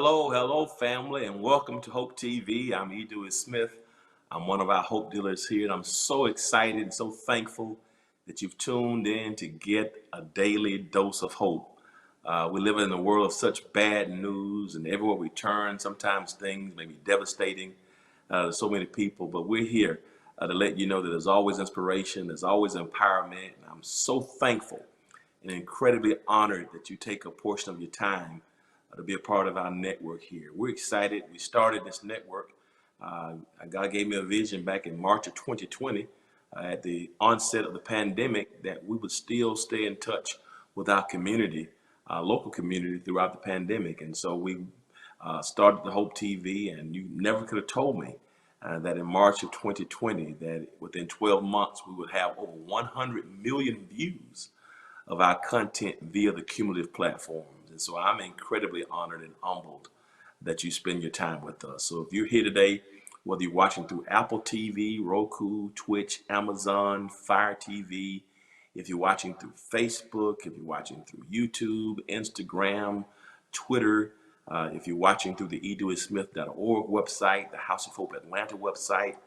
hello, family, and welcome to Hope TV. I'm Edward Smith. I'm one of our Hope dealers here, and I'm so excited and so thankful that you've tuned in to get a daily dose of hope. We live in a world of such bad news, and everywhere we turn, sometimes things may be devastating to so many people, but we're here to let you know that there's always inspiration, there's always empowerment, and I'm so thankful and incredibly honored that you take a portion of your time to be a part of our network here. We're excited. We started this network. God gave me a vision back in March of 2020 at the onset of the pandemic that we would still stay in touch with our community, our local community throughout the pandemic. And so we started the Hope TV, and you never could have told me that in March of 2020 that within 12 months we would have over 100 million views of our content via the cumulative platforms. And so I'm incredibly honored and humbled that you spend your time with us. So if you're here today, whether you're watching through Apple TV, Roku, Twitch, Amazon, Fire TV, if you're watching through Facebook, if you're watching through YouTube, Instagram, Twitter, if you're watching through the edwindsmith.org website, the House of Hope Atlanta website,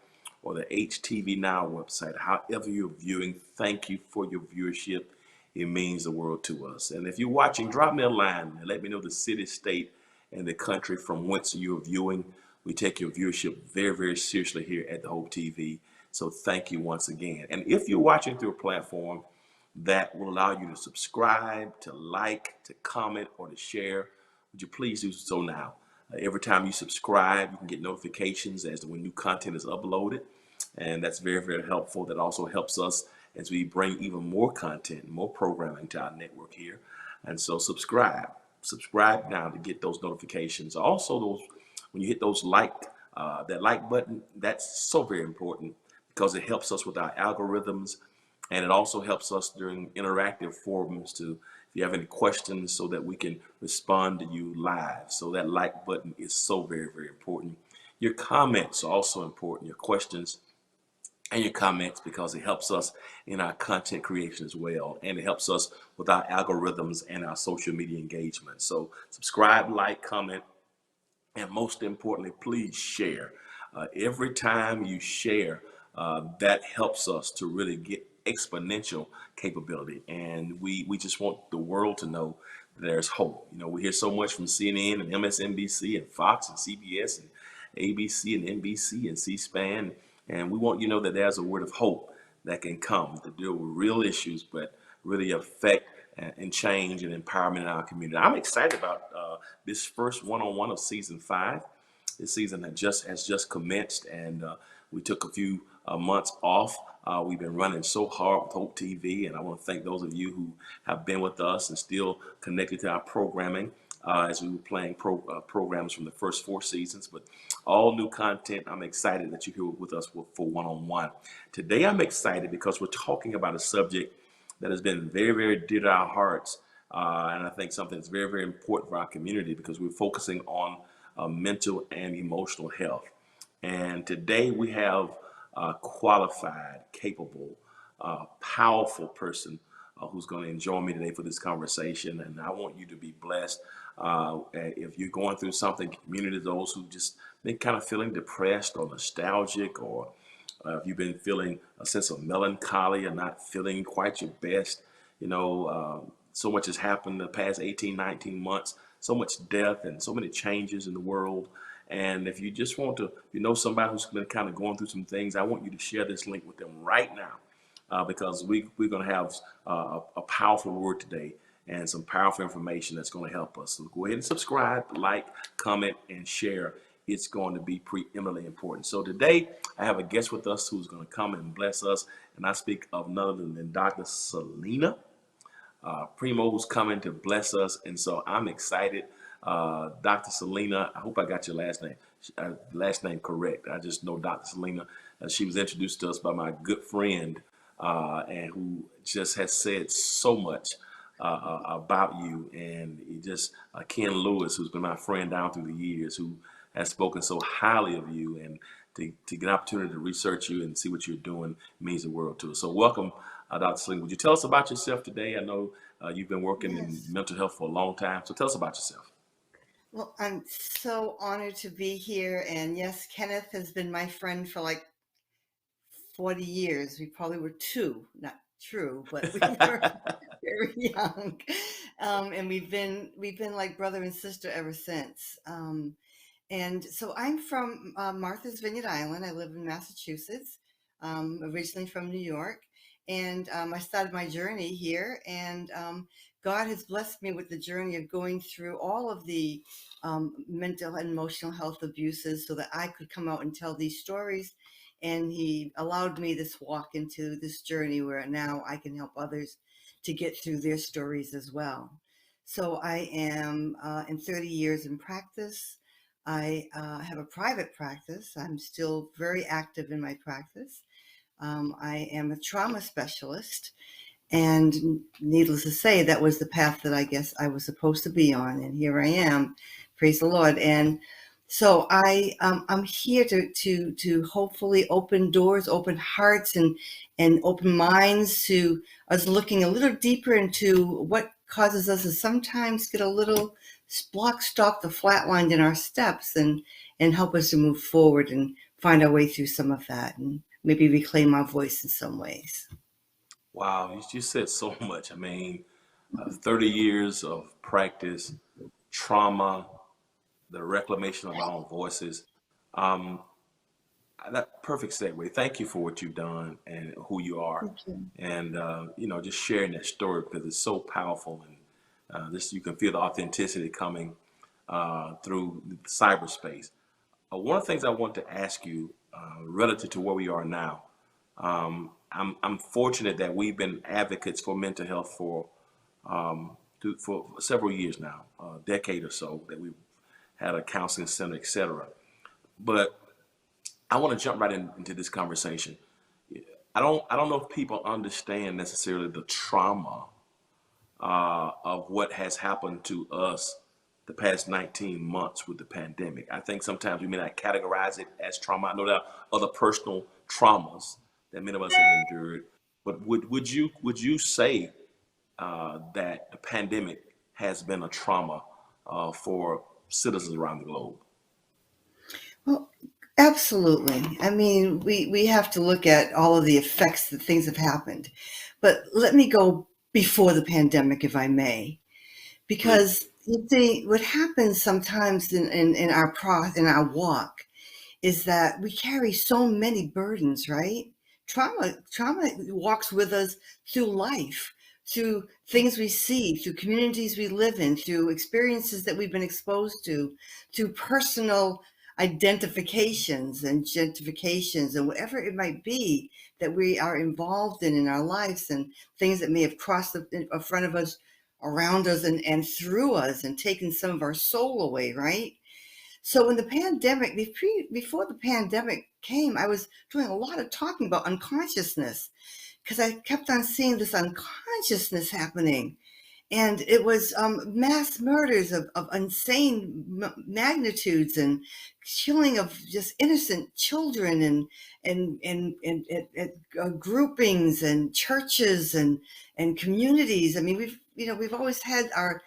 or the HTV Now website, however you're viewing, thank you for your viewership. It means the world to us. And if you're watching, drop me a line and let me know the city, state, and the country from whence you're viewing. We take your viewership very, very seriously here at the Hope TV. So thank you once again. And if you're watching through a platform that will allow you to subscribe, to like, to comment, or to share, would you please do so now? Every time you subscribe, you can get notifications as to when new content is uploaded. And that's very, very helpful. That also helps us as we bring even more content, more programming to our network here. And so subscribe now to get those notifications. Also, those when you hit those that like button, that's so very important because it helps us with our algorithms, and it also helps us during interactive forums to, if you have any questions, so that we can respond to you live. So that like button is so very, very important. Your comments are also important, your questions and your comments, because it helps us in our content creation as well, and it helps us with our algorithms and our social media engagement. So subscribe, like, comment, and most importantly, please share. Every time you share, that helps us to really get exponential capability, and we just want the world to know that there's hope. You know, we hear so much from CNN and MSNBC and Fox and CBS and ABC and NBC and C-SPAN, and we want you to know that there's a word of hope that can come to deal with real issues, but really affect and change and empowerment in our community. I'm excited about this first one-on-one of season 5. This season has just commenced, and we took a few months off. We've been running so hard with Hope TV, and I want to thank those of you who have been with us and still connected to our programming as we were playing programs from the first 4 seasons. But all new content, I'm excited that you're here with us for one-on-one. Today I'm excited because we're talking about a subject that has been very, very dear to our hearts, and I think something that's very, very important for our community, because we're focusing on mental and emotional health. And today we have a qualified, capable, powerful person who's going to join me today for this conversation. And I want you to be blessed. If you're going through something, community, those who just been kind of feeling depressed or nostalgic, or if you've been feeling a sense of melancholy or not feeling quite your best, so much has happened the past 18, 19 months, so much death and so many changes in the world. And if you just want to, somebody who's been kind of going through some things, I want you to share this link with them right now, because we're going to have a powerful word today and some powerful information that's going to help us. So go ahead and subscribe, like, comment, and share. It's going to be preeminently important. So today I have a guest with us who's going to come and bless us. And I speak of none other than Dr. Selena Primo, who's coming to bless us. And so I'm excited. Dr. Selena, I hope I got your last name correct. I just know Dr. Selena. She was introduced to us by my good friend, and who just has said so much about you. And Ken Lewis, who's been my friend down through the years, who has spoken so highly of you, and to get an opportunity to research you and see what you're doing means the world to us. So welcome, Dr. Selena. Would you tell us about yourself today? I know you've been working in Yes. mental health for a long time, so tell us about yourself. Well, I'm so honored to be here. And yes, Kenneth has been my friend for like 40 years. We probably were two, not true, but we were very young. And we've been like brother and sister ever since. And so I'm from Martha's Vineyard Island. I live in Massachusetts, originally from New York. And I started my journey here. And God has blessed me with the journey of going through all of the mental and emotional health abuses so that I could come out and tell these stories. And He allowed me this walk into this journey where now I can help others to get through their stories as well. So I am in 30 years in practice. I have a private practice. I'm still very active in my practice. I am a trauma specialist, and needless to say, that was the path that I guess I was supposed to be on, and here I am. Praise the Lord! And so I'm here to hopefully open doors, open hearts, and open minds to us looking a little deeper into what causes us to sometimes get a little block, stopped, or flatlined in our steps, and help us to move forward and find our way through some of that, and maybe reclaim our voice in some ways. Wow, you said so much. I mean, 30 years of practice, trauma, the reclamation of our own voices. Um, that perfect segue. Thank you for what you've done and who you are, Thank you. and just sharing that story because it's so powerful, and this you can feel the authenticity coming through cyberspace. One of the things I want to ask you, relative to where we are now, I'm fortunate that we've been advocates for mental health for several years now, a decade or so that we've had a counseling center, etc. But I want to jump right into this conversation. I don't know if people understand necessarily the trauma of what has happened to us the past 19 months with the pandemic. I think sometimes we may not categorize it as trauma. I know there are other personal traumas that many of us have endured, but would you say that the pandemic has been a trauma for citizens around the globe? Well, absolutely. I mean, we have to look at all of the effects that things have happened. But let me go before the pandemic, if I may, Please. because you see, what happens sometimes in our walk is that we carry so many burdens, right? Trauma walks with us through life, through things we see, through communities we live in, through experiences that we've been exposed to, through personal identifications and gentrifications and whatever it might be that we are involved in our lives, and things that may have crossed in front of us, around us, and through us, and taken some of our soul away, right? So when the pandemic, before the pandemic came, I was doing a lot of talking about unconsciousness because I kept on seeing this unconsciousness happening. And it was mass murders of insane magnitudes, and killing of just innocent children, and groupings and churches and communities. I mean, we've always had our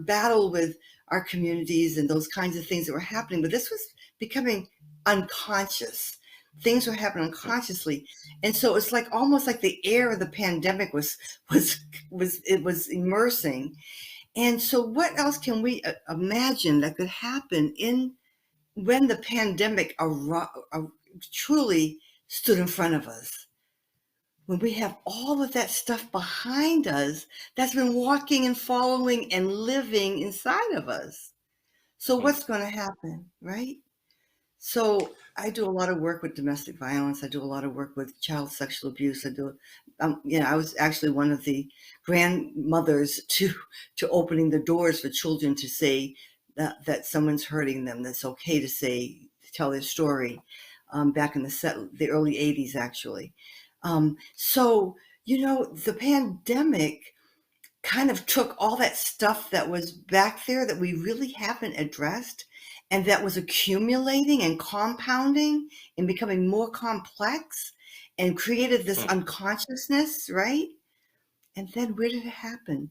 battle with our communities and those kinds of things that were happening, but this was becoming unconscious. Things were happening unconsciously, and so it's like almost like the air of the pandemic was was immersing. And so what else can we imagine that could happen in when the pandemic truly stood in front of us, when we have all of that stuff behind us that's been walking and following and living inside of us? So Hmm. what's going to happen, right? So I do a lot of work with domestic violence. I do a lot of work with child sexual abuse. I was actually one of the grandmothers to opening the doors for children to say that someone's hurting them. That's okay to say, to tell their story. Back in the early '80s, actually. So the pandemic kind of took all that stuff that was back there that we really haven't addressed, and that was accumulating and compounding and becoming more complex, and created this Hmm. unconsciousness, right? And then where did it happen?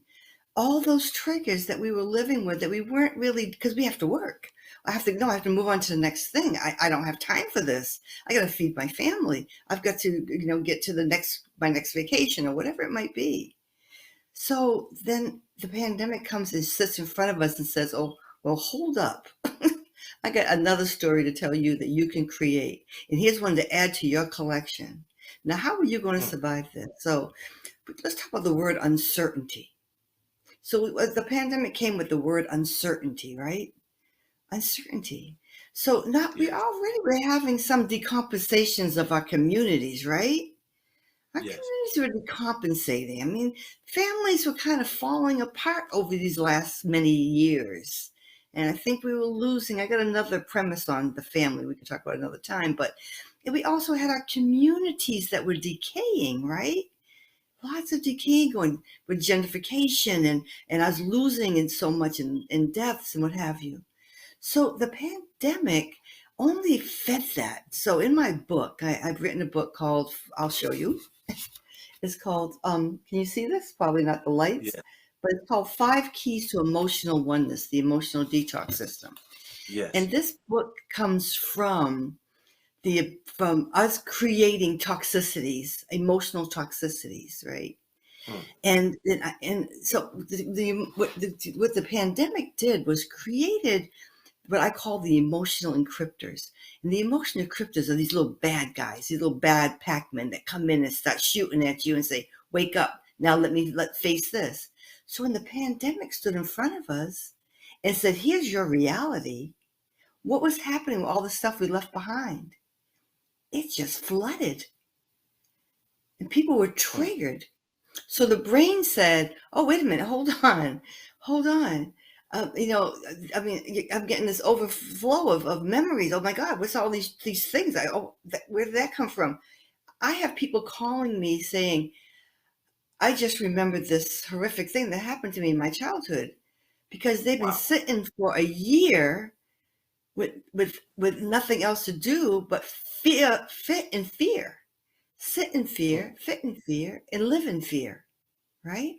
all those triggers that we were living with that we weren't really, because we have to work. I have to move on to the next thing. I don't have time for this. I got to feed my family. I've got to, get to my next vacation or whatever it might be. So then the pandemic comes and sits in front of us and says, oh, well, hold up. I got another story to tell you that you can create. And here's one to add to your collection. Now, how are you going to survive this? So let's talk about the word uncertainty. So the pandemic came with the word uncertainty, right? Uncertainty. So Yes. we're having some decompensations of our communities, right? Our Yes. communities were decompensating. I mean, families were kind of falling apart over these last many years. And I think we were losing. I got another premise on the family we can talk about another time. But we also had our communities that were decaying, right? Lots of decay going with gentrification and us losing in so much in deaths and what have you. So the pandemic only fed that. So in my book, I've written a book called, I'll show you. It's called, can you see this? Probably not the lights, Yeah. but it's called Five Keys to Emotional Oneness, the Emotional Detox System. Yes. And this book comes from us creating toxicities, emotional toxicities, right? Hmm. And so what the pandemic did was created what I call the emotional encryptors. And the emotional encryptors are these little bad guys, these little bad Pac-Men that come in and start shooting at you and say, wake up. Now let's face this. So when the pandemic stood in front of us and said, here's your reality, what was happening with all the stuff we left behind? It just flooded. And people were Hmm. triggered. So the brain said, oh, wait a minute, hold on. I mean, I'm getting this overflow of memories. Oh my God, what's all these things? Where did that come from? I have people calling me saying, I just remembered this horrific thing that happened to me in my childhood because they've been Wow. sitting for a year with nothing else to do but sit in fear, Hmm. fit in fear, and live in fear, right?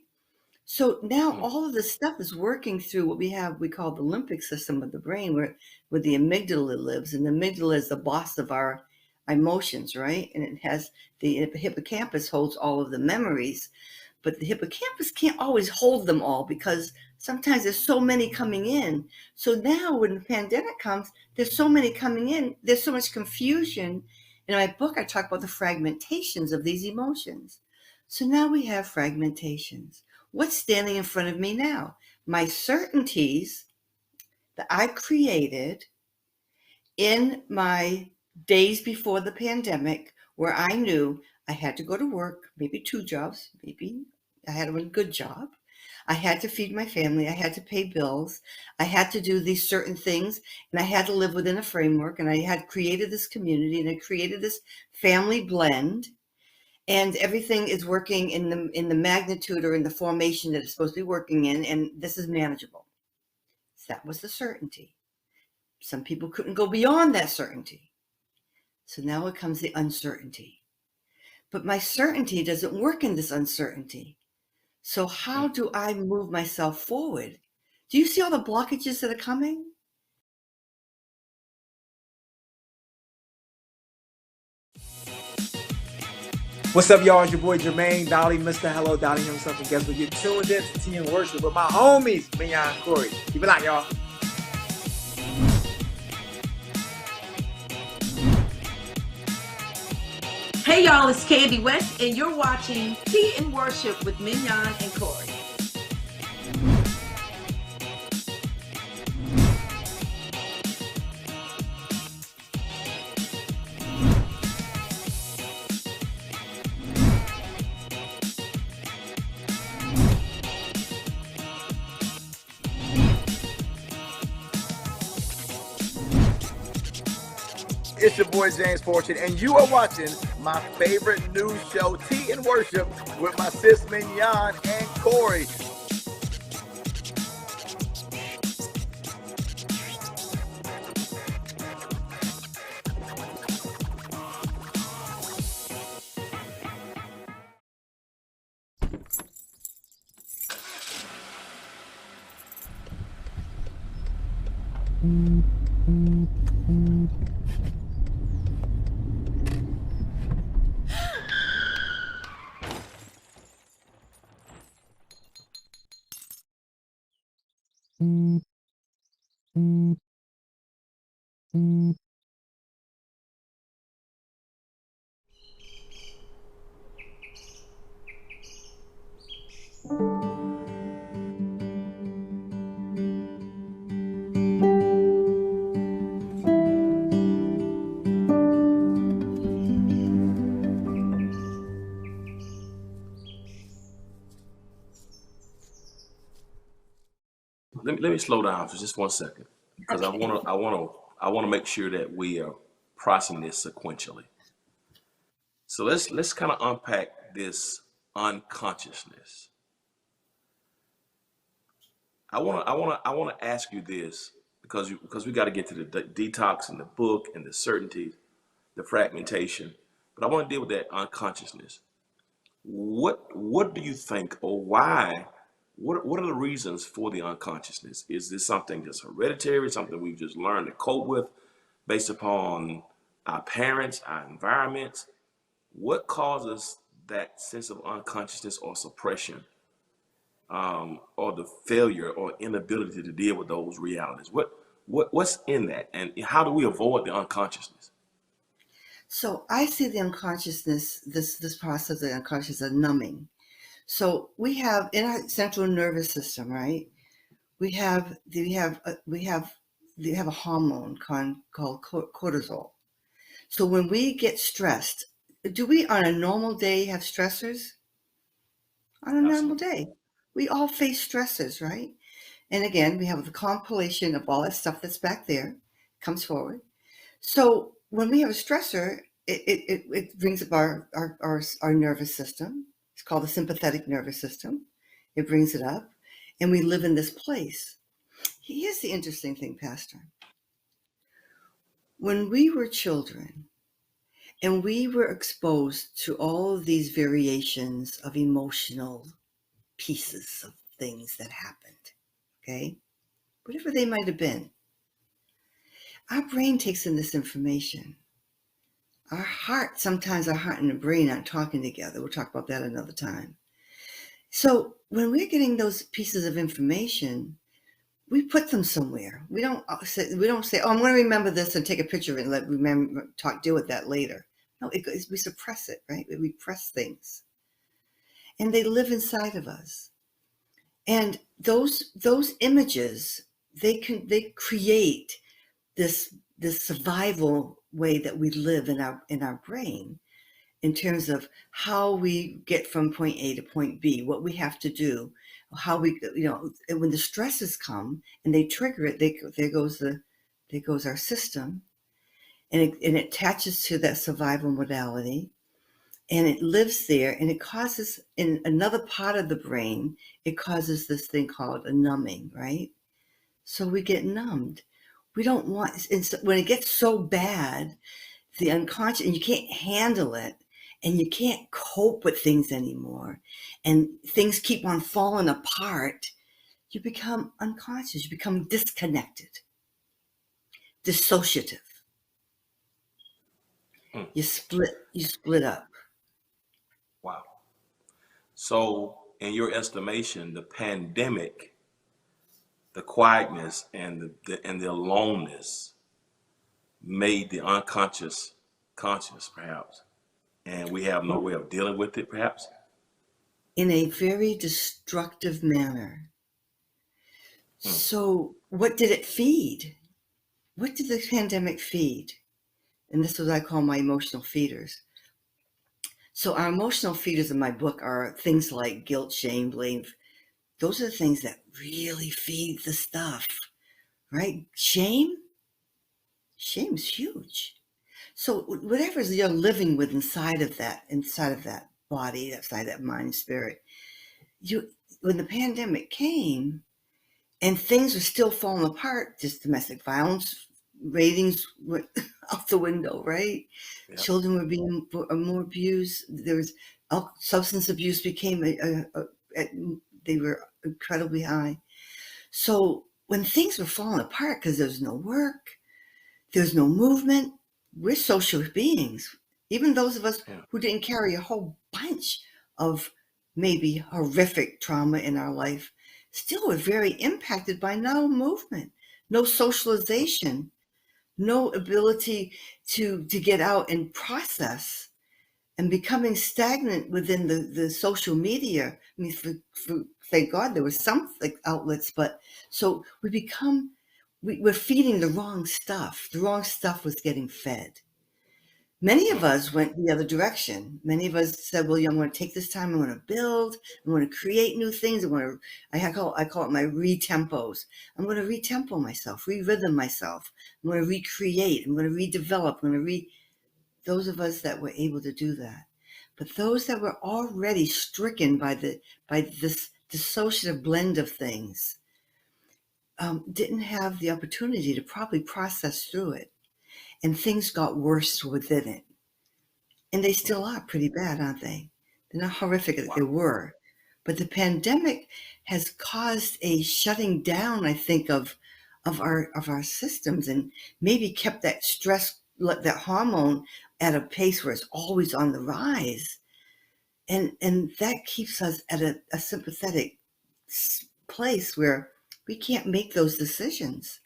So now Hmm. all of this stuff is working through what we call the limbic system of the brain, where the amygdala lives. And the amygdala is the boss of our emotions, right? And it has the hippocampus holds all of the memories, but the hippocampus can't always hold them all because sometimes there's so many coming in. So now when the pandemic comes, there's so many coming in, there's so much confusion. In my book, I talk about the fragmentations of these emotions. So now we have fragmentations. What's standing in front of me now? My certainties that I created in my days before the pandemic, where I knew I had to go to work, maybe two jobs, maybe I had a good job. I had to feed my family. I had to pay bills. I had to do these certain things, and I had to live within a framework. And I had created this community, and I created this family blend. And everything is working in the magnitude or in the formation that it's supposed to be working in, and this is manageable. So that was the certainty. Some people couldn't go beyond that certainty. So now it comes the uncertainty. But my certainty doesn't work in this uncertainty. So how Hmm. do I move myself forward? Do you see all the blockages that are coming? What's up, y'all? It's your boy Jermaine Dolly, Mr. Hello Dolly himself, and guess what? You're tuned in to Tea and Worship with my homies, Mignon and Corey. Keep it out, y'all. Hey y'all, it's Candy West, and you're watching Tea and Worship with Mignon and Corey. It's your boy James Fortune, and you are watching my favorite news show, Tea and Worship, with my sis Mignon and Corey. Let me slow down for just 1 second because Okay. I want to make sure that we are processing this sequentially. So let's kind of unpack this unconsciousness. I want to ask you this because we got to get to the detox and the book and the certainty, the fragmentation. But I want to deal with that unconsciousness. What do you think, or why? What are the reasons for the unconsciousness? Is this something that's hereditary, something we've just learned to cope with based upon our parents, our environments? What causes that sense of unconsciousness or suppression, or the failure or inability to deal with those realities? What's in that, and how do we avoid the unconsciousness? So I see the unconsciousness, this process of the unconscious as numbing. So we have in our central nervous system, right? We have a hormone called cortisol. So when we get stressed, do we on a normal day have stressors? On a normal Absolutely. day, we all face stressors, right? And again, we have the compilation of all that stuff that's back there, comes forward. So when we have a stressor, it brings up our nervous system. It's called the sympathetic nervous system. It brings it up, and we live in this place. Here's the interesting thing, Pastor. When we were children and we were exposed to all of these variations of emotional pieces of things that happened, okay, whatever they might have been, our brain takes in this information. Sometimes our heart and the brain aren't talking together. We'll talk about that another time. So when we're getting those pieces of information, we put them somewhere. We don't say, "Oh, I'm going to remember this and take a picture of it and deal with that later." No, we suppress it, right? We repress things, and they live inside of us. And those images, they create this survival way that we live in our brain, in terms of how we get from point A to point B, what we have to do, how we, when the stresses come and they trigger it, there goes our system, and it attaches to that survival modality, and it lives there, and it causes, in another part of the brain, it causes this thing called a numbing, right? So we get numbed. We don't want, when it gets so bad, the unconscious, and you can't handle it, and you can't cope with things anymore, and things keep on falling apart, you become unconscious, you become disconnected, dissociative. Hmm. You split up. Wow. So, in your estimation, the pandemic, the quietness, and the aloneness made the unconscious conscious, perhaps, and we have no way of dealing with it, perhaps. In a very destructive manner. Hmm. So what did it feed? What did the pandemic feed? And this is what I call my emotional feeders. So our emotional feeders in my book are things like guilt, shame, blame. Those are the things that really feed the stuff, right? Shame's huge. So whatever you're living with inside of that body, inside that mind and spirit, when the pandemic came and things were still falling apart, just domestic violence ratings went out the window, right? Yeah. Children were being more abused. There was substance abuse became they were incredibly high. So when things were falling apart because there's no work, there's no movement, we're social beings. Even those of us Yeah. who didn't carry a whole bunch of maybe horrific trauma in our life still were very impacted by no movement, no socialization, no ability to get out and process, and becoming stagnant within the social media. I mean, thank God there were some outlets, but so we're feeding the wrong stuff. The wrong stuff was getting fed. Many of us went the other direction. Many of us said, well, I'm going to take this time. I'm going to build. I'm going to create new things. I call it my re-tempos. I'm going to re-tempo myself, re-rhythm myself. I'm going to recreate. I'm going to redevelop. I'm going to those of us that were able to do that. But those that were already stricken by this dissociative blend of things didn't have the opportunity to probably process through it. And things got worse within it. And they still are pretty bad, aren't they? They're not horrific as they were. But the pandemic has caused a shutting down, I think, of our systems, and maybe kept that stress, that hormone at a pace where it's always on the rise. And that keeps us at a sympathetic place where we can't make those decisions.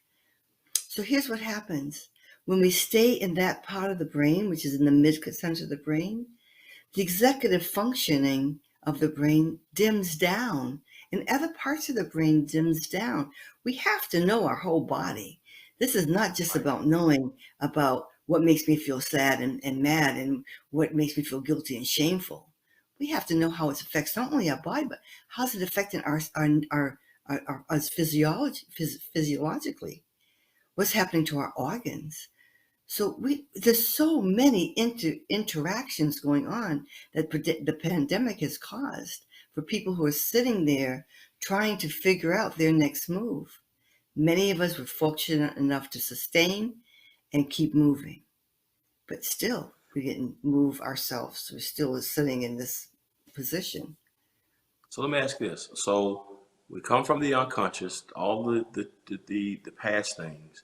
So here's what happens. When we stay in that part of the brain, which is in the mid-center of the brain, the executive functioning of the brain dims down, and other parts of the brain dims down. We have to know our whole body. This is not just about knowing about what makes me feel sad and mad and what makes me feel guilty and shameful. We have to know how it affects not only our body, but how's it affecting us physiologically. What's happening to our organs? So there's so many interactions going on that the pandemic has caused for people who are sitting there trying to figure out their next move. Many of us were fortunate enough to sustain and keep moving, but still we didn't move ourselves. We're still sitting in this position. So let me ask this. So we come from the unconscious, all the past things.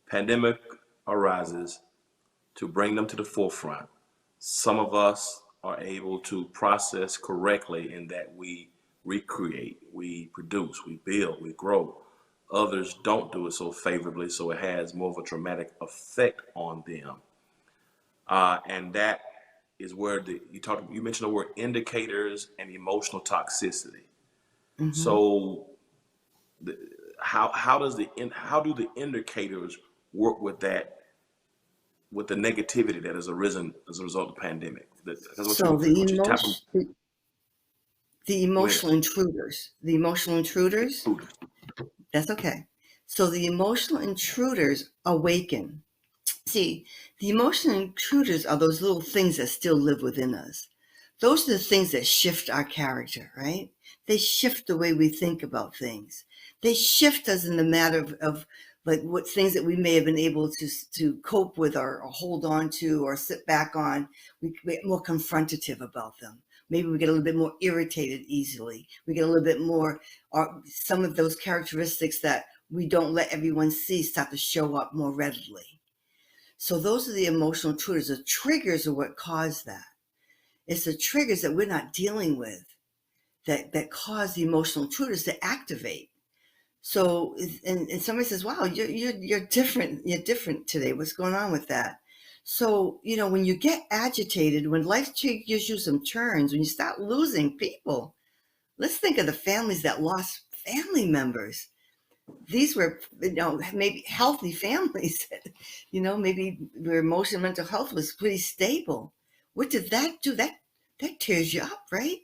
Pandemic arises to bring them to the forefront. Some of us are able to process correctly in that we recreate, we produce, we build, we grow. Others don't do it so favorably, so it has more of a traumatic effect on them. And that is where you mentioned the word indicators and emotional toxicity. Mm-hmm. So how do the indicators work with that, with the negativity that has arisen as a result of the pandemic? So the emotional intruders, that's okay. So the emotional intruders awaken. See, the emotional intruders are those little things that still live within us. Those are the things that shift our character, right? They shift the way we think about things. They shift us in the matter of like what things that we may have been able to cope with or hold on to or sit back on. We get more confrontative about them. Maybe we get a little bit more irritated easily. We get a little bit more, or some of those characteristics that we don't let everyone see start to show up more readily. So those are the emotional triggers. The triggers are what cause that. It's the triggers that we're not dealing with that cause the emotional triggers to activate. So, and somebody says, "Wow, you're different. You're different today. What's going on with that?" So, when you get agitated, when life gives you some turns, when you start losing people, let's think of the families that lost family members. These were, maybe healthy families, maybe their emotional mental health was pretty stable. What did that do? That tears you up, right?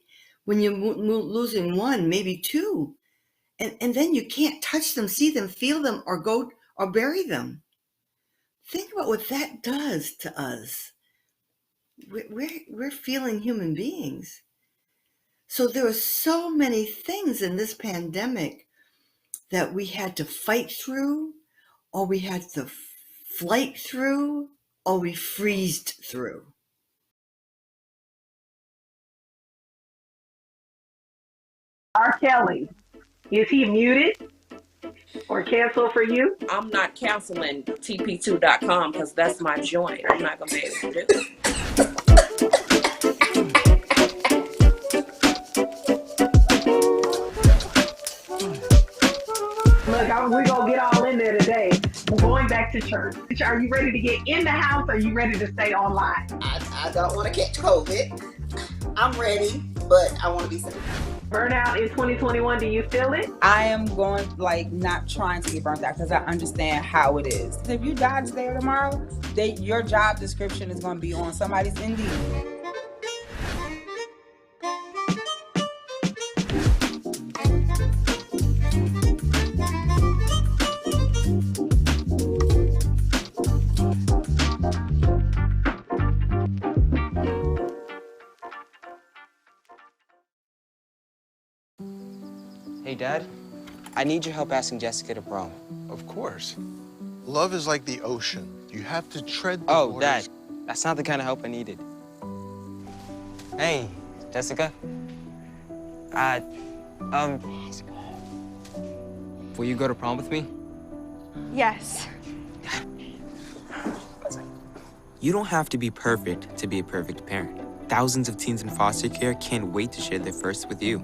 When you're losing one, maybe two, and then you can't touch them, see them, feel them, or go or bury them. Think about what that does to us. We're feeling human beings. So there are so many things in this pandemic that we had to fight through, or we had to flight through, or we freezed through. R. Kelly, is he muted? Or cancel for you? I'm not canceling TP2.com because that's my joint. I'm not gonna be able to do it. Look, we're going to get all in there today. Going back to church. Are you ready to get in the house or are you ready to stay online? I don't want to catch COVID. I'm ready, but I want to be safe. Burnout in 2021, do you feel it? I am going, not trying to get burnt out because I understand how it is. If you die today or tomorrow, your job description is going to be on somebody's Indeed. Hey, Dad. I need your help asking Jessica to prom. Of course. Love is like the ocean. You have to tread the Oh, waters. Dad. That's not the kind of help I needed. Hey, Jessica. Will you go to prom with me? Yes. You don't have to be perfect to be a perfect parent. Thousands of teens in foster care can't wait to share their first with you.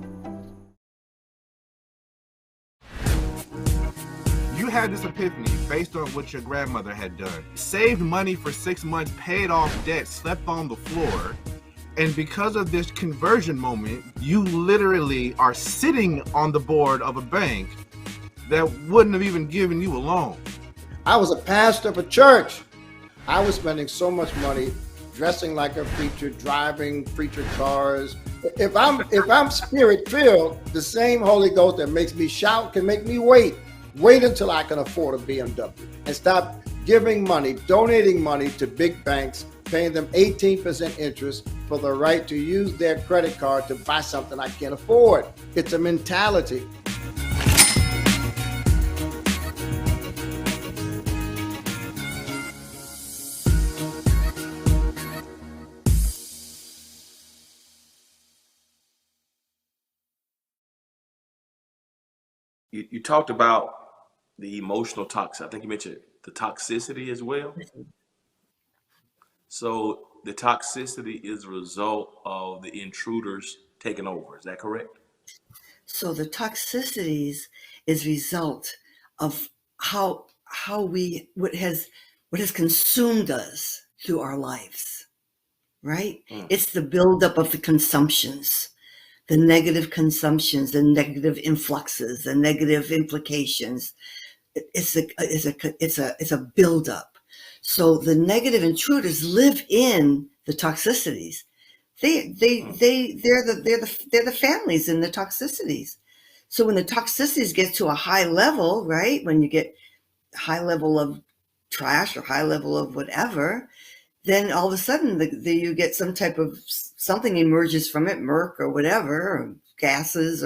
You had this epiphany based on what your grandmother had done. Saved money for 6 months, paid off debt, slept on the floor. And because of this conversion moment, you literally are sitting on the board of a bank that wouldn't have even given you a loan. I was a pastor of a church. I was spending so much money dressing like a preacher, driving preacher cars. If I'm spirit-filled, the same Holy Ghost that makes me shout can make me wait. Wait until I can afford a BMW and stop giving money, donating money to big banks, paying them 18% interest for the right to use their credit card to buy something I can't afford. It's a mentality. You talked about the emotional toxicity. I think you mentioned the toxicity as well. So the toxicity is a result of the intruders taking over. Is that correct? So the toxicities is result of what has consumed us through our lives, right? It's the buildup of the consumptions, the negative consumptions, the negative influxes, the negative implications. It's a buildup. So the negative intruders live in the toxicities. They're the families in the toxicities. So when the toxicities get to a high level, right? When you get high level of trash or high level of whatever, then all of a sudden you get some type of something emerges from it, murk or whatever, or gases,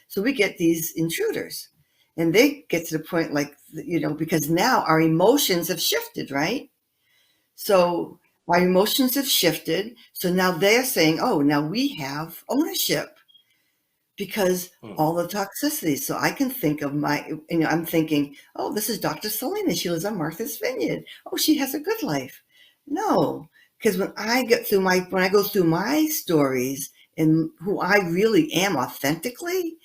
so we get these intruders, and they get to the point because now our emotions have shifted, right? So our emotions have shifted. So now they're saying, oh, now we have ownership because all the toxicity. So I can think of I'm thinking, oh, this is Dr. Selena. She lives on Martha's Vineyard. Oh, she has a good life. No, because when I go through my stories and who I really am authentically,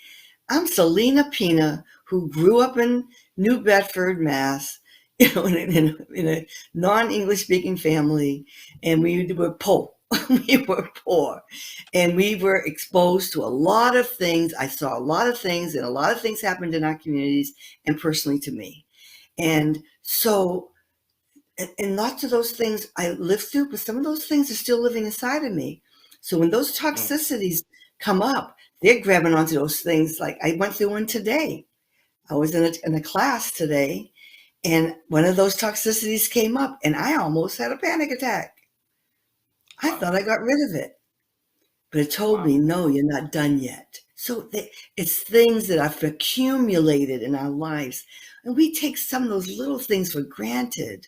I'm Selena Pina, who grew up in New Bedford, Mass, in a non-English speaking family, and we were poor. We were poor, and we were exposed to a lot of things. I saw a lot of things, and a lot of things happened in our communities and personally to me. And so, and lots of those things I lived through, but some of those things are still living inside of me. So when those toxicities come up, they're grabbing onto those things. Like I went through one today. I was in a class today, and one of those toxicities came up, and I almost had a panic attack. I thought I got rid of it, but it told me, no, you're not done yet. So it's things that have accumulated in our lives, and we take some of those little things for granted.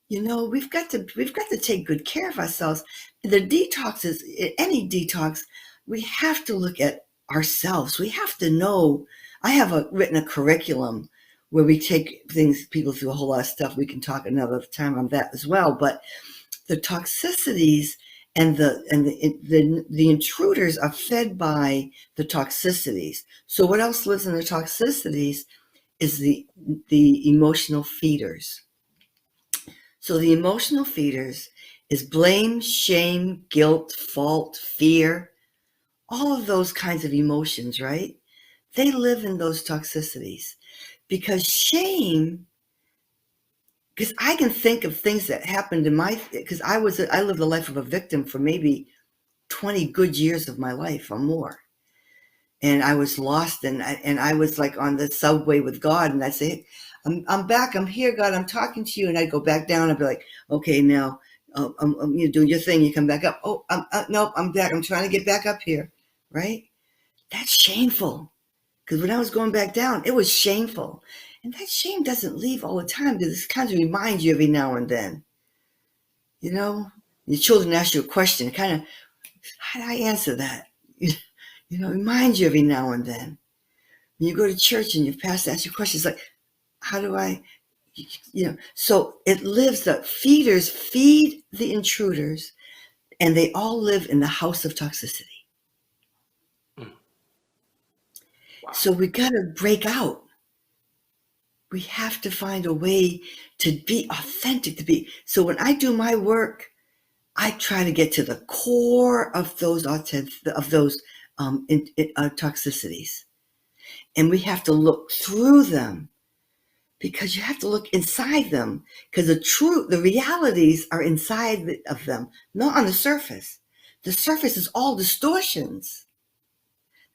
We've got to take good care of ourselves. The detoxes, any detox, we have to look at ourselves. We have to know. I have written a curriculum where we take people through a whole lot of stuff. We can talk another time on that as well. But the toxicities and the intruders are fed by the toxicities. So what else lives in the toxicities is the emotional feeders. So the emotional feeders is blame, shame, guilt, fault, fear, all of those kinds of emotions, right? They live in those toxicities because shame, because I can think of things that happened in because I lived the life of a victim for maybe 20 good years of my life or more. And I was lost and I was like on the subway with God and I'd say, I'm back, I'm here, God, I'm talking to you. And I'd go back down and be like, okay, now you do your thing, you come back up. Oh, nope, I'm back, I'm trying to get back up here, right? That's shameful. Because when I was going back down, it was shameful. And that shame doesn't leave all the time because it kind of reminds you every now and then. You know, your children ask you a question, kind of, how do I answer that? You know, reminds you every now and then. When you go to church and your pastor asks you questions like, how do I, so it lives, the feeders feed the intruders and they all live in the house of toxicity. Wow. So we got to break out. We have to find a way to be authentic, so when I do my work, I try to get to the core of those toxicities. And we have to look through them because you have to look inside them because the realities are inside of them, not on the surface. The surface is all distortions.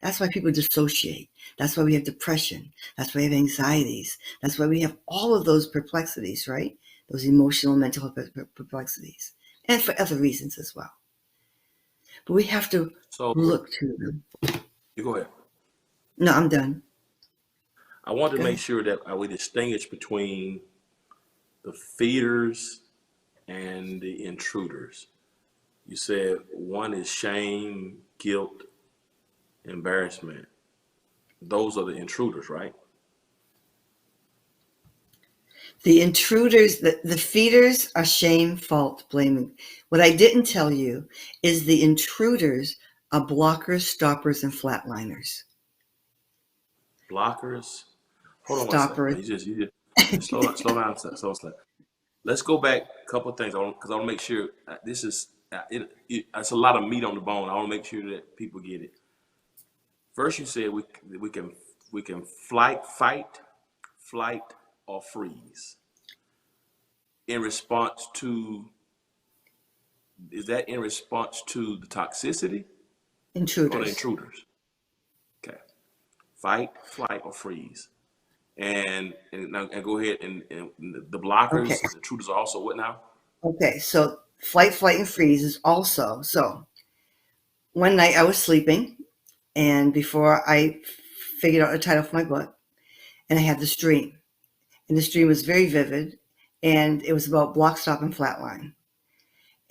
That's why people dissociate. That's why we have depression. That's why we have anxieties. That's why we have all of those perplexities, right? Those emotional, mental perplexities. And for other reasons as well. But we have to look to them. You go ahead. No, I'm done. I want to make sure that we distinguish between the feeders and the intruders. You said one is shame, guilt, embarrassment. Those are the intruders, right? The intruders, the feeders are shame, fault, blaming. What I didn't tell you is the intruders are blockers, stoppers, and flatliners. Blockers? Hold on Stoppers. one second. You just slow down. Let's go back a couple of things because I want to make sure this is, it's a lot of meat on the bone. I want to make sure that people get it. First, you said we can fight, flight, or freeze. In response to, is that in response to the toxicity? Intruders. Or the intruders? Okay. Fight, flight, or freeze. And go ahead and the blockers, okay. The intruders are also what now? Okay, so fight, flight, and freeze is also, so one night I was sleeping and before I figured out the title for my book and I had this dream. And this dream was very vivid and it was about block, stop, and flatline.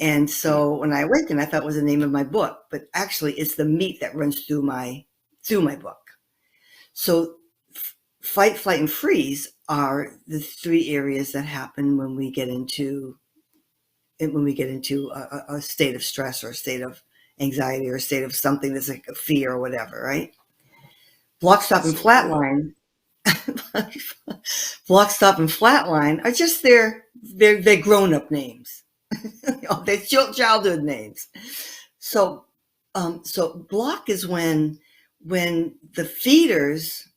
And so when I awakened, I thought it was the name of my book, but actually it's the meat that runs through my book. So fight, flight, and freeze are the three areas that happen when we get into a state of stress or a state of anxiety or a state of something that's like a fear or whatever, right? Block, stop, and flatline. Block, stop, and flatline are just their grown-up names. They're childhood names. So block is when the feeders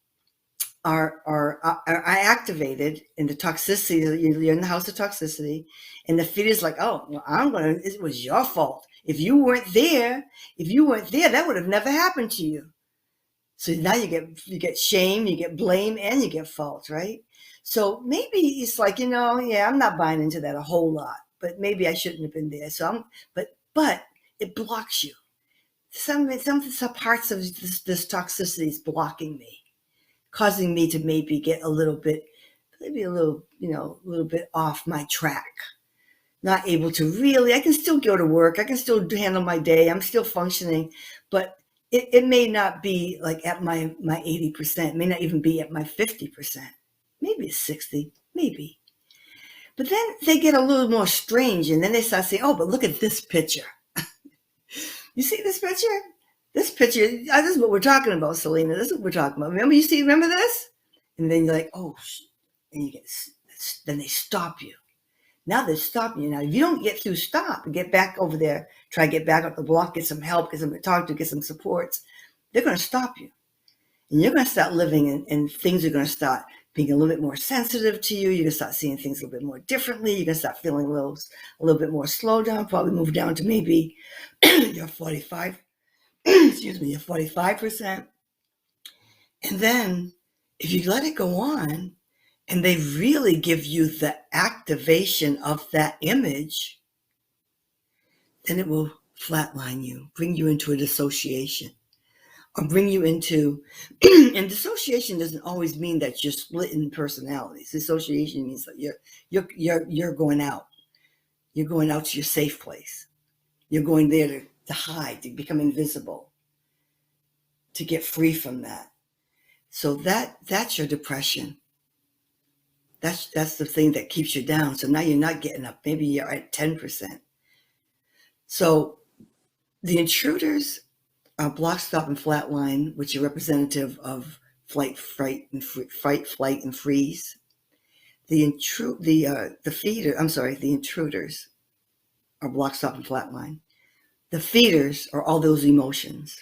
are activated in the toxicity. You're in the house of toxicity, and the feeder's like, oh, well, it was your fault. If you weren't there, that would have never happened to you. So now you get shame, you get blame, and you get fault, right? So maybe it's like, I'm not buying into that a whole lot, but maybe I shouldn't have been there. So but it blocks you. Some parts of this toxicity is blocking me, causing me to maybe get a little bit off my track. Not able to really, I can still go to work. I can still handle my day. I'm still functioning, but it may not be like at my 80%. It may not even be at my 50%. maybe it's 60, maybe. But then they get a little more strange, and then they start saying, oh, but look at this picture. You see this picture? This picture, this is what we're talking about, Selena. This is what we're talking about. Remember this? And then you're like, oh, and you get, then they stop you. Now they're stopping you. Now, if you don't get through stop and get back over there, try to get back up the block, get some help, get some talk to, get some supports, they're going to stop you. And you're going to start living, and things are going to start being a little bit more sensitive to you. You're going to start seeing things a little bit more differently. You're going to start feeling a little bit more slow down, probably move down to maybe your 45, excuse me, your 45%. And then if you let it go on, and they really give you the activation of that image, then it will flatline you, bring you into a dissociation, or bring you into, and dissociation doesn't always mean that you're splitting personalities. Dissociation means that you're going out. You're going out to your safe place. You're going there to hide, to become invisible, to get free from that. So that's your depression. That's the thing that keeps you down. So now you're not getting up. Maybe you're at 10%. So the intruders are block, stop, and flatline, which are representative of flight, flight, and freeze. The intruders are block, stop, and flatline. The feeders are all those emotions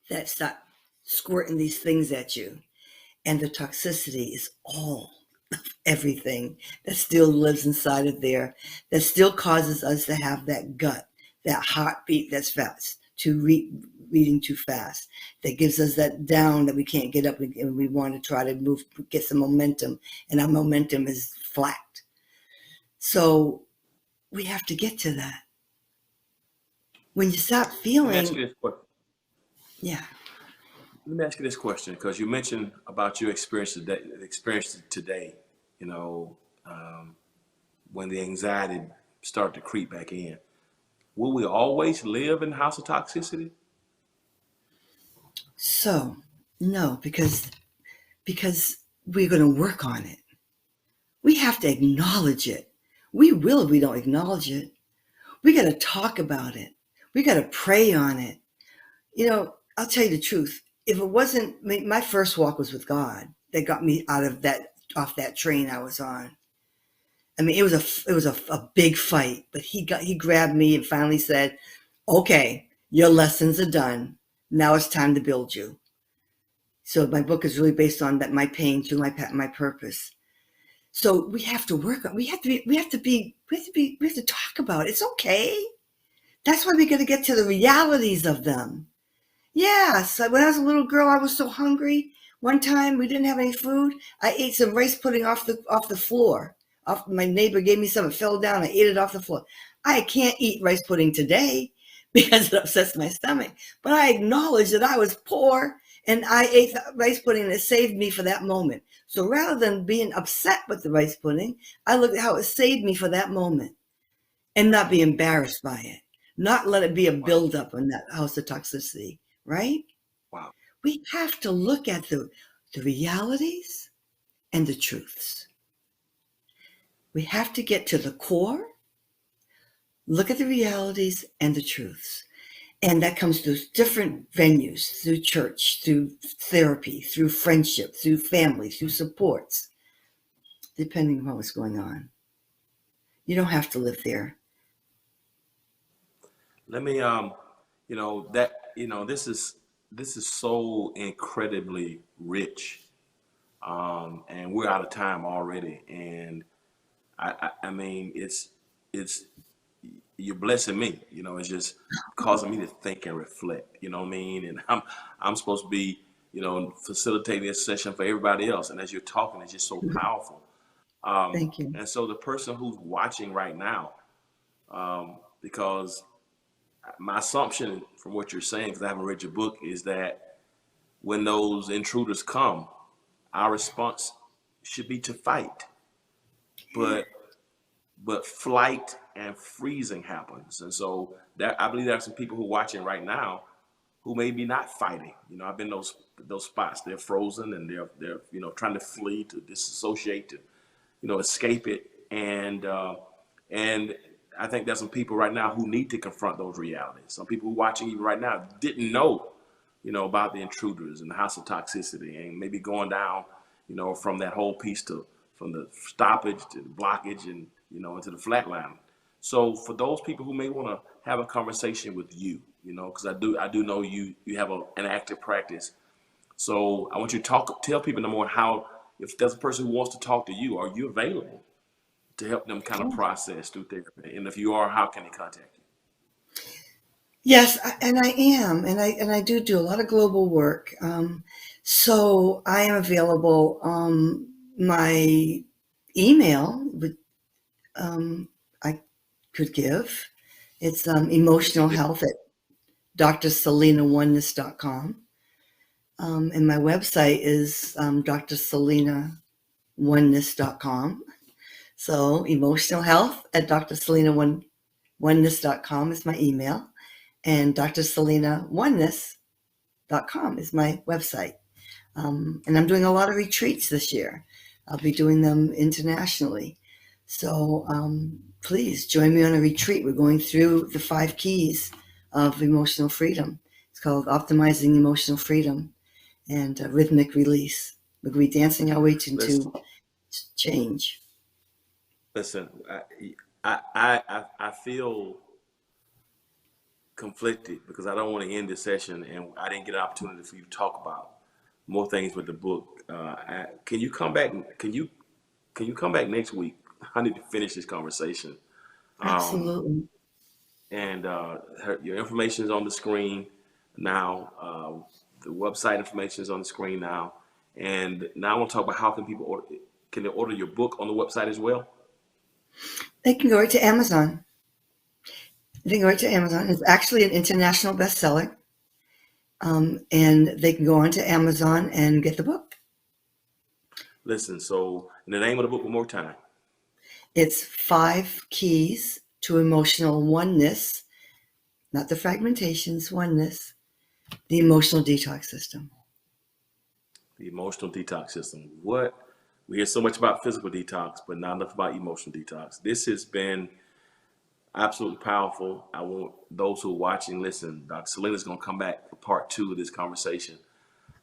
that start squirting these things at you. And the toxicity is all everything that still lives inside of there, that still causes us to have that gut, that heartbeat that's fast, reading too fast, that gives us that down that we can't get up, and we want to try to move, get some momentum, and our momentum is flat. So we have to get to that. When you stop feeling, Let me ask you this question, because you mentioned about your experience today, when the anxiety started to creep back in. Will we always live in the house of toxicity? So, no, because we're going to work on it. We have to acknowledge it. We will if we don't acknowledge it. We got to talk about it. We got to pray on it. I'll tell you the truth. If it wasn't, my first walk was with God that got me off that train I was on. I mean, it was a big fight, but he grabbed me and finally said, okay, your lessons are done. Now it's time to build you. So my book is really based on that, my pain to my purpose. So we have to work on, we have to talk about it. It's okay. That's why we got to get to the realities of them. Yeah, so when I was a little girl, I was so hungry. One time we didn't have any food. I ate some rice pudding off the floor. My neighbor gave me some, it fell down. I ate it off the floor. I can't eat rice pudding today because it upsets my stomach. But I acknowledge that I was poor and I ate the rice pudding and it saved me for that moment. So rather than being upset with the rice pudding, I looked at how it saved me for that moment and not be embarrassed by it. Not let it be a buildup in that house of toxicity, right? Wow. We have to look at the realities and the truths. We have to get to the core, look at the realities and the truths. And that comes through different venues, through church, through therapy, through friendship, through family, through supports, depending on what's going on. You don't have to live there. Let me, this is so incredibly rich, and we're out of time already. And I mean, it's you're blessing me. It's just causing me to think and reflect. You know what I mean? And I'm supposed to be, facilitating this session for everybody else. And as you're talking, it's just so powerful. Thank you. And so the person who's watching right now, because my assumption from what you're saying, because I haven't read your book, is that when those intruders come, our response should be to fight. But flight and freezing happens. And so I believe there are some people who are watching right now who may be not fighting. I've been those spots. They're frozen and they're trying to flee, to disassociate, to escape it. And I think there's some people right now who need to confront those realities. Some people who are watching even right now didn't know, about the intruders and the house of toxicity, and maybe going down, from that whole piece from the stoppage to the blockage and, into the flatline. So for those people who may want to have a conversation with you, because I do know you have an active practice. So I want you to tell people no more how, if there's a person who wants to talk to you, are you available to help them kind of process through therapy? And if you are, how can they contact you? Yes, and I am, and I do a lot of global work. So I am available. My email I could give. It's emotional health at drselinaoneness.com. And my website is drselinaoneness.com. So emotional health at drselinaoneness.com is my email. And drselinaoneness.com is my website. And I'm doing a lot of retreats this year. I'll be doing them internationally. So please join me on a retreat. We're going through the 5 keys of emotional freedom. It's called Optimizing Emotional Freedom and Rhythmic Release. We're going to be dancing our way into change. Listen, I feel conflicted because I don't want to end this session and I didn't get an opportunity for you to talk about more things with the book. Can you come back? Can you come back next week? I need to finish this conversation. Absolutely. And your information is on the screen now. The website information is on the screen now. And now I want to talk about how can people order. Can they order your book on the website as well? They can go right to Amazon. It's actually an international bestseller. And they can go on to Amazon and get the book. Listen, so in the name of the book one more time. It's 5 Keys to Emotional Oneness, not the fragmentations, oneness, the emotional detox system. The emotional detox system. We hear so much about physical detox, but not enough about emotional detox. This has been absolutely powerful. I want those who are watching, listen, Dr. Selina's going to come back for part 2 of this conversation.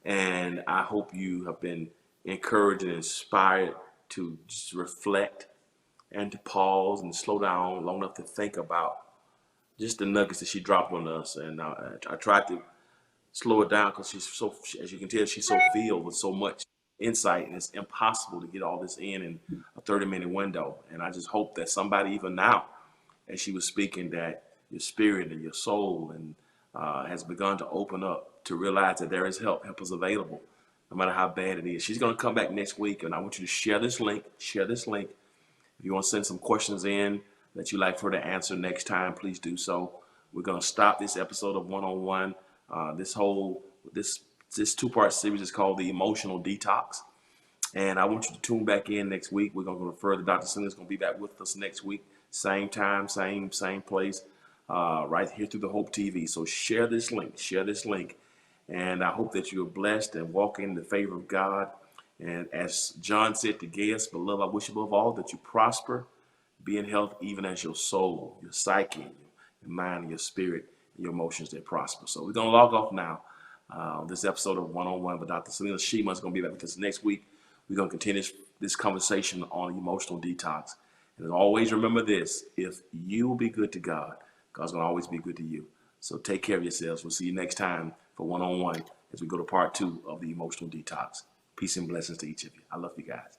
And I hope you have been encouraged and inspired to just reflect and to pause and slow down long enough to think about just the nuggets that she dropped on us. And I tried to slow it down because she's so, as you can tell, she's so filled with so much insight, and it's impossible to get all this in a 30-minute window. And I just hope that somebody, even now, as she was speaking, that your spirit and your soul and has begun to open up to realize that there is help. Help is available, no matter how bad it is. She's going to come back next week, and I want you to share this link. If you want to send some questions in that you'd like for her to answer next time, please do so. We're going to stop this episode of One-on-One. This 2-part series is called The Emotional Detox. And I want you to tune back in next week. We're going to go further. Dr. Selina's going to be back with us next week. Same time, same place, right here through the Hope TV. So share this link. And I hope that you're blessed and walk in the favor of God. And as John said to Gaius, beloved, I wish above all that you prosper, be in health, even as your soul, your psyche, your mind, your spirit, and your emotions that prosper. So we're going to log off now. This episode of One-on-One with Dr. Selina Shima is going to be back with us next week. We're going to continue this conversation on emotional detox. And always remember this: if you will be good to God, God's going to always be good to you. So take care of yourselves. We'll see you next time for One-on-One as we go to part 2 of the emotional detox. Peace and blessings to each of you. I love you guys.